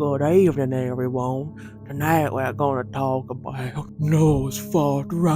Good evening, everyone. Tonight we're gonna talk about Nosferatu.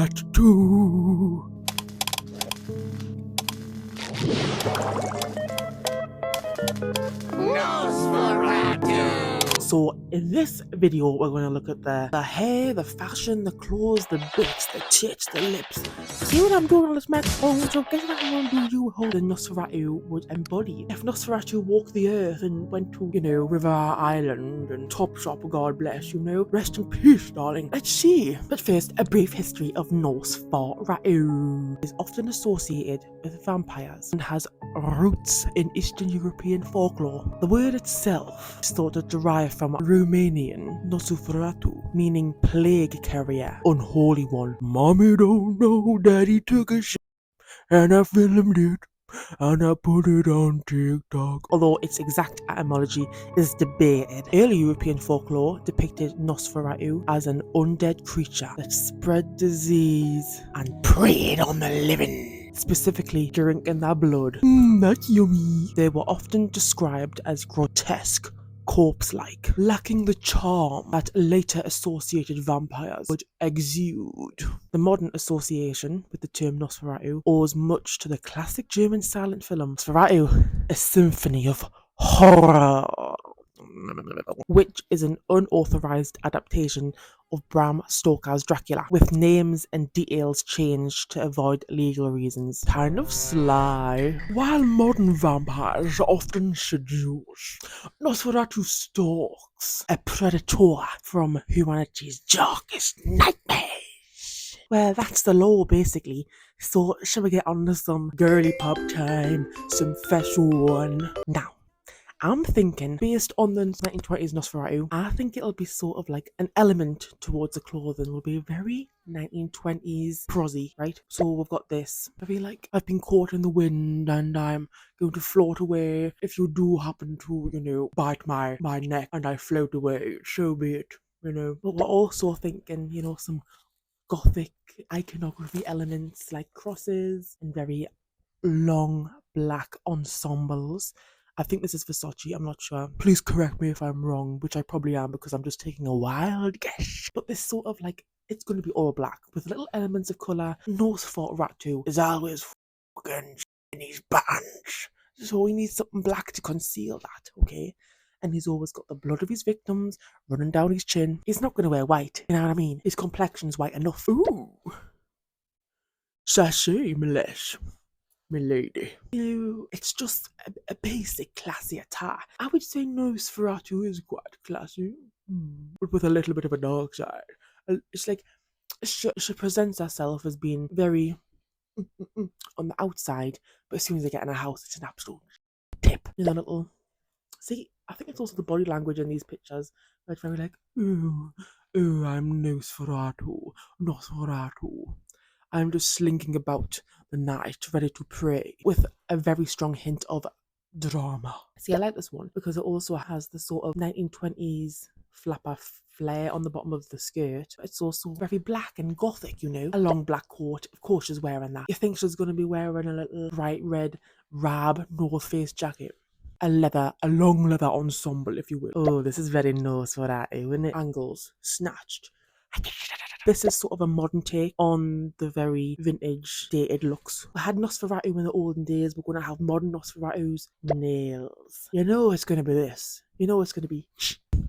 So in this video, we're going to look at the hair, the fashion, the clothes, the bits, the tits, the lips. See what I'm doing on this microphone? So guess what I'm going to do how the Nosferatu would embody. If Nosferatu walked the earth and went to, River Island and Topshop, God bless, rest in peace, darling. Let's see. But first, a brief history of Nosferatu. It is often associated with vampires and has roots in Eastern European folklore. The word itself is thought to derive from Romanian Nosferatu, meaning plague carrier, unholy one. Mommy don't know daddy took a shit and I filmed it and I put it on TikTok. Although its exact etymology is debated, early European folklore depicted Nosferatu as an undead creature that spread disease and preyed on the living, specifically drinking their blood. That's yummy. They were often described as grotesque, corpse-like, lacking the charm that later associated vampires would exude. The modern association with the term Nosferatu owes much to the classic German silent film Nosferatu, a symphony of horror, which is an unauthorized adaptation of Bram Stoker's Dracula, with names and details changed to avoid legal reasons. Kind of sly. While modern vampires often seduce, Nosferatu stalks a predator from humanity's darkest nightmares. Well, that's the law, basically. So, shall we get on to some girly pop time, some fashion? Now, I'm thinking, based on the 1920s Nosferatu, I think it'll be sort of like an element towards the clothing will be very 1920s prosy, right? So we've got this, very like, I've been caught in the wind and I'm going to float away. If you do happen to, bite my neck and I float away, so be it, But we're also thinking, some gothic iconography elements like crosses and very long black ensembles. I think this is Versace, I'm not sure. Please correct me if I'm wrong, which I probably am because I'm just taking a wild guess. But this sort of like, it's going to be all black with little elements of colour. Nosferatu is always fucking in his buttons. So he needs something black to conceal that, okay? And he's always got the blood of his victims running down his chin. He's not going to wear white, you know what I mean? His complexion's white enough. Ooh. Sachet, Milesh. Milady. It's just a basic classy attire. I would say Nosferatu is quite classy, but with a little bit of a dark side. It's like she presents herself as being very on the outside, but as soon as they get in her house, it's an absolute tip. Little. See, I think it's also the body language in these pictures. Where it's very like, ooh, I'm Nosferatu. I'm just slinking about the night, ready to prey, with a very strong hint of drama. See, I like this one because it also has the sort of 1920s flapper flare on the bottom of the skirt. It's also very black and gothic, A long black coat. Of course she's wearing that. You think she's going to be wearing a little bright red Rab North Face jacket. A long leather ensemble, if you will. Oh, this is very Nosferatu, isn't it? Angles, snatched. This is sort of a modern take on the very vintage, dated looks. We had Nosferatu in the olden days. We're going to have modern Nosferatu's nails. It's going to be this. It's going to be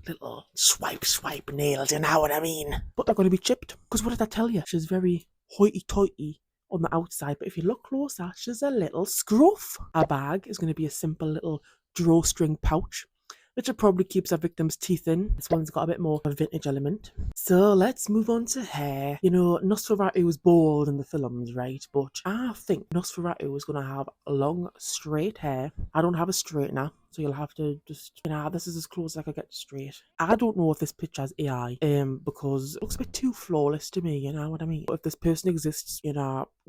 little swipe nails, you know what I mean? But they're going to be chipped. Because what did I tell you? She's very hoity-toity on the outside. But if you look closer, she's a little scruff. Our bag is going to be a simple little drawstring pouch, which probably keeps our victim's teeth in. This one's got a bit more of a vintage element. So let's move on to hair. Nosferatu was bald in the films, right? But I think Nosferatu is going to have long, straight hair. I don't have a straightener, so you'll have to just, this is as close as I could get straight. I don't know if this picture has AI, because it looks a bit too flawless to me, you know what I mean? But if this person exists,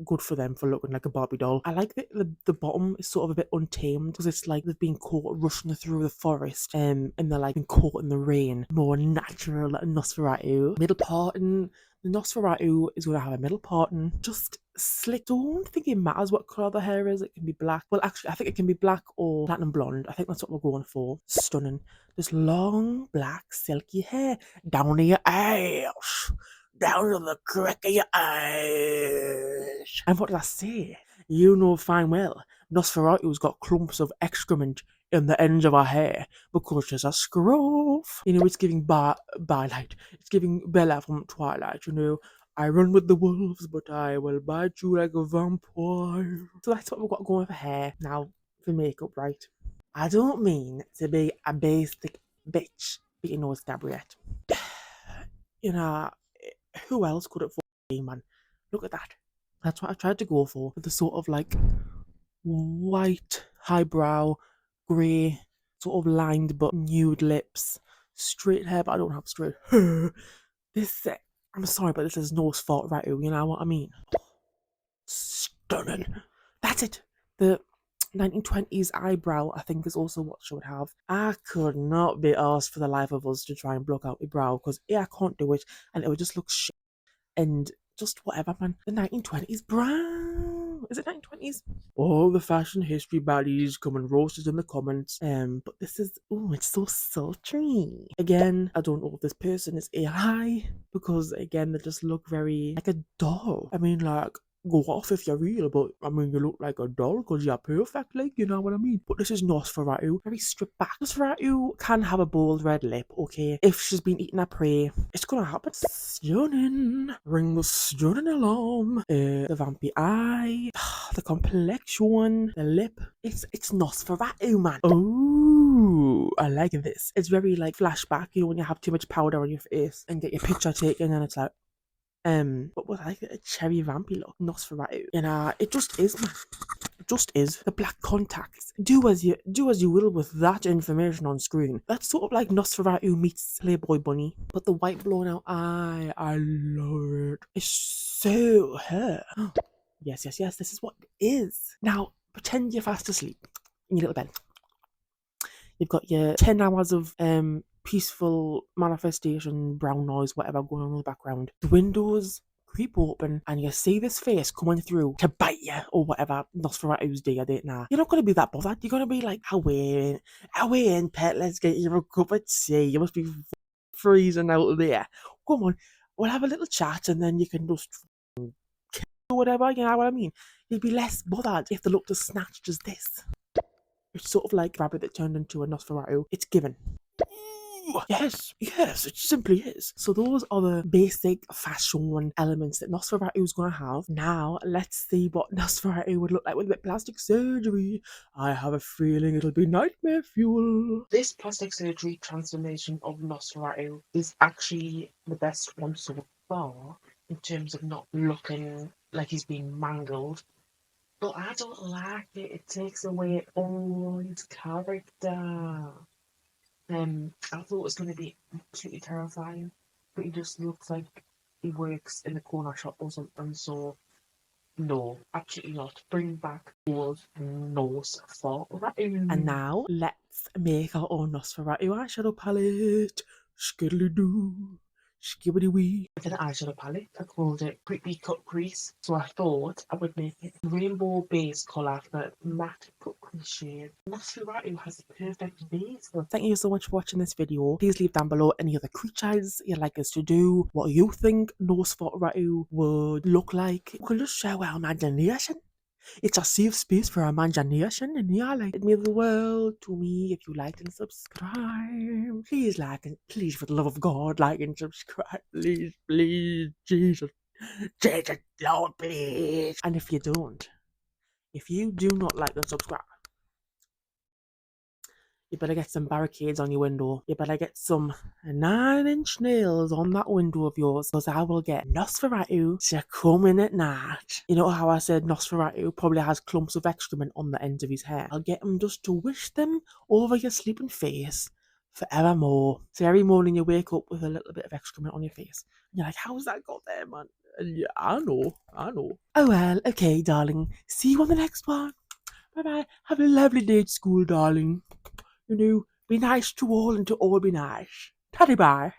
good for them for looking like a Barbie doll. I like that the bottom is sort of a bit untamed, because it's like they've been caught rushing through the forest, and they're like been caught in the rain. More natural Nosferatu. Middle part and The Nosferatu is going to have a middle parting, just slick. Don't think it matters what colour the hair is. It can be black. Well, actually, I think it can be black or platinum blonde. I think that's what we're going for. Stunning. This long, black, silky hair down to your eyes. Down to the crack of your eyes. And what did I say? You know fine well, Nosferatu's got clumps of excrement in the ends of her hair because she's a scruff. You know, it's giving Twilight. It's giving Bella from Twilight, you know. I run with the wolves, but I will bite you like a vampire. So that's what we've got going for hair. Now, for makeup, right? I don't mean to be a basic bitch, but you know it's Gabriette. You know, who else could it be, man? Look at that. That's what I tried to go for. The sort of like white, highbrow, grey, sort of lined but nude lips, straight hair, but I don't have straight hair. This, I'm sorry, but this is Nosferatu, you know what I mean? Stunning. That's it. The 1920s eyebrow, I think, is also what she would have. I could not be asked for the life of us to try and block out the brow because I can't do it and it would just look shit. And just whatever, man. The 1920s brown. Is it 1920s? All the fashion history baddies come and roast us in the comments. But this is, oh, it's so sultry. Again, I don't know if this person is AI because again, they just look very like a doll. I mean, like, go off if you're real, but I mean, you look like a doll because you're perfect, like, you know what I mean? But this is Nosferatu, very stripped back. Nosferatu can have a bold red lip, okay? If she's been eating her prey, it's gonna happen. Stunning. Ring the stunning alarm. The vampy eye, the complexion, the lip. It's Nosferatu, man. Oh, I like this. It's very like flashback, you know, when you have too much powder on your face and get your picture taken and it's like, what was I like a cherry vampy look? Nosferatu. And it just is, man. It just is. The black contacts. Do as you will with that information on screen. That's sort of like Nosferatu meets Playboy Bunny. But the white blown out eye, I love it. It's so her. Yes, this is what it is. Now, pretend you're fast asleep in your little bed. You've got your 10 hours of peaceful manifestation, brown noise, whatever going on in the background. The windows creep open and you see this face coming through to bite you or whatever. Nosferatu's day, I don't know. You're not going to be that bothered. You're going to be like, away in, pet, let's get you a cup of tea. You must be freezing out there. Come on, we'll have a little chat and then you can just kill or whatever, you know what I mean? You'd be less bothered if they looked as snatched as this. It's sort of like a rabbit that turned into a Nosferatu. It's given. Yes, it simply is. So those are the basic fashion elements that Nosferatu is going to have. Now, let's see what Nosferatu would look like with a bit of plastic surgery. I have a feeling it'll be nightmare fuel. This plastic surgery transformation of Nosferatu is actually the best one so far in terms of not looking like he's been mangled. But I don't like it. It takes away all his character. I thought it was going to be absolutely terrifying, but he just looks like he works in the corner shop or something. So no, absolutely not. Bring back old Nosferatu. And now let's make our own Nosferatu eyeshadow palette. Skiddly doo. Skibbity wee. For the eyeshadow palette, I called it Pretty Cut Crease. So I thought I would make it rainbow base colour for matte cut crease shade. Nosferatu has the perfect base. So thank you so much for watching this video. Please leave down below any other creatures you'd like us to do, what you think Nosferatu would look like. We can just show our imagination. It's a safe space for imagination, and yeah, like it means the world to me if you like and subscribe. Please like and please, for the love of God, like and subscribe. Please, Jesus, Lord, please. And if you do not like and subscribe, you better get some barricades on your window. You better get some 9-inch nails on that window of yours, because I will get Nosferatu to come in at night. You know how I said Nosferatu probably has clumps of excrement on the ends of his hair? I'll get him just to wish them over your sleeping face forevermore. So every morning you wake up with a little bit of excrement on your face. And you're like, how's that got there, man? And yeah, I know. Oh well, okay, darling. See you on the next one. Bye-bye. Have a lovely day at school, darling. You know, be nice to all and to all be nice. Taddy bye.